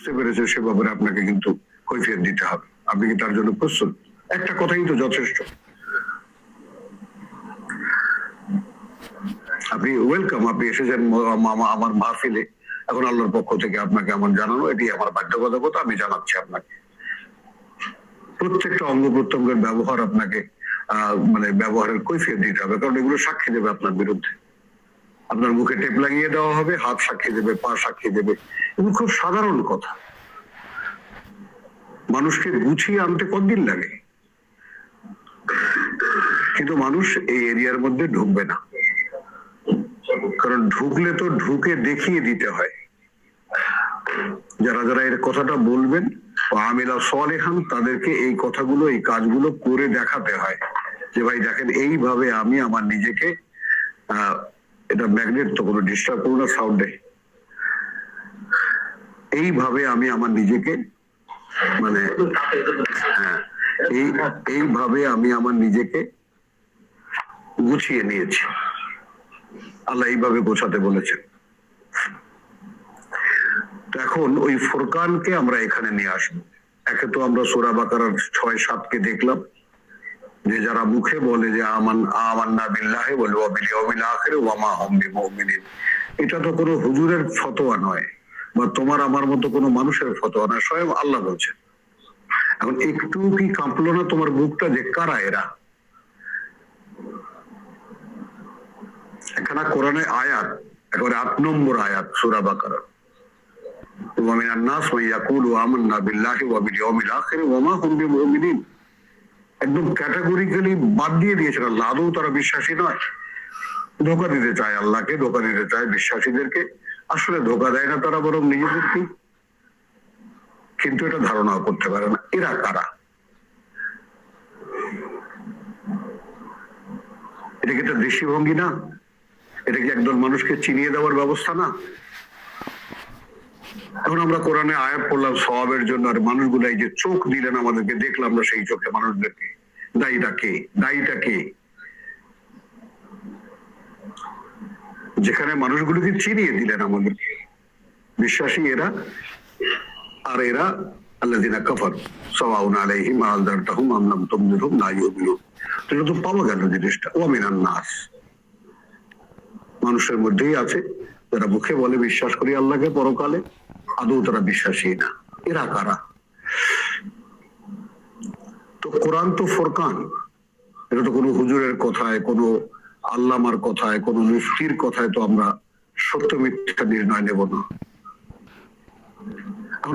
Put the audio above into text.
বুঝতে পেরেছে সে ব্যাপারে আপনাকে কিন্তু কৈফিয়ত দিতে হবে। আপনি কি তার জন্য প্রস্তুত? একটা কথাই তো যথেষ্ট। আপনি ওয়েলকাম, আপনি এসেছেন আমার মাহফিলে। এখন আল্লাহর পক্ষ থেকে আপনাকে আমার জানানো, এটি আমার বাধ্যবাধকতা, আমি জানাচ্ছি আপনাকে। প্রত্যেকটা অঙ্গ প্রত্যঙ্গের ব্যবহার আপনাকে মানে ব্যবহারের কৈফিয়ত দিতে হবে, কারণ এগুলো সাক্ষী দেবে আপনার বিরুদ্ধে। আপনার মুখে টেপ লাগিয়ে দেওয়া হবে, হাত সাক্ষী দেবে, পা সাক্ষী দেবে। এগুলো খুব সাধারণ কথা। মানুষকে গুছিয়ে আনতে কতদিন লাগে, কিন্তু মানুষ এই এরিয়ার মধ্যে ঢুকবে না, কারণ ঢুকলে তো ঢুকে দেখিয়ে দিতে হয়। যারা যারা এর কথাটা বলবেন আমিলা সালেহান, তাদেরকে এই কথাগুলো, এই কাজগুলো করে দেখাতে হয় যে ভাই দেখেন এইভাবে আমি আমার নিজেকে, এটা ম্যাগনেট তো কোনো ডিস্টার্ব করো না সাউন্ডে, এইভাবে আমি আমার নিজেকে মানে হ্যাঁ এইভাবে আমি আমার নিজেকে গুছিয়ে নিয়েছি। আল্লাহ এইভাবে গোছাতে বলেছেন। এখন ওই ফুরকানকে আমরা এখানে নিয়ে আসবো। একে তো আমরা সূরা বাকারার 6-7 দেখলাম, যে যারা মুখে বলে যে আমান্না বিল্লাহি ওয়া বিল ইয়াউমিল আখির ওয়া মা হুম বিমুমিনিন, এটা তো কোনো হুজুরের ফতোয়া নয়, বা তোমার আমার মতো কোনো মানুষের ফতোয়া নয়, স্বয়ং আল্লাহ বলছেন। এখন একটু কি কাঁপলো না তোমার বুকটা যে কারা এরা? এখানে কোরআনে আয়াত, একেবারে 8 নম্বর আয়াত সূরা বাকারা, ওয়া মিনান নাস ওয়া ইয়াকুলু আমান্না বিল্লাহি ওয়া বিল ইয়াউমিল আখির ওয়া মা হুম বিমুমিনিন। একদম ক্যাটাগরিক্যালি বাদ দিয়ে দিয়েছেন আল্লাহ। আদৌ তারা বিশ্বাসী নয়, ধোকা দিতে চায় আল্লাহকে, ধোকা দিতে চায় বিশ্বাসীদেরকে। আসলে ধোকা দেয় না তারা, বরং নিজেদেরকে, কিন্তু এটা ধারণাও করতে পারে না এরা কারা। এটা কি একটা দৃষ্টিভঙ্গি না? এটা কি একদল মানুষকে চিনিয়ে দেওয়ার ব্যবস্থা না? এখন আমরা কোরআনে আয়াত পড়লাম সওয়াবের জন্য, আর মানুষগুলো এই যে চোখ দিলেন আমাদেরকে, দেখলাম আমরা সেই চোখে মানুষদেরকে। দায়ীটা কে? দায়ীটা কে? যেখানে মানুষগুলোকে চিনিয়ে দিলেন আমাদেরকে, বিশ্বাসী এরা আর এরা আল্লাযিনা কাফারু সাওয়াউন আলাইহিম আনযারতাহুম আম লাম তুনযিরহুম লা ইউমিনুন। এটা তো পাওয়া গেল জিনিসটা। ওয়া মিনান নাস, মানুষের মধ্যেই আছে যারা মুখে বলে বিশ্বাস করি আল্লাহকে, পরকালে, আদৌ তারা বিশ্বাসী না। এরা কারা? তো কোরআন তো ফুরকান, এটা তো কোনো হুজুরের কথায়, কোনো আল্লামার কথায়, কোনো মুফতির কথায় তো আমরা সত্য মিথ্যা নির্ণয় নেব না।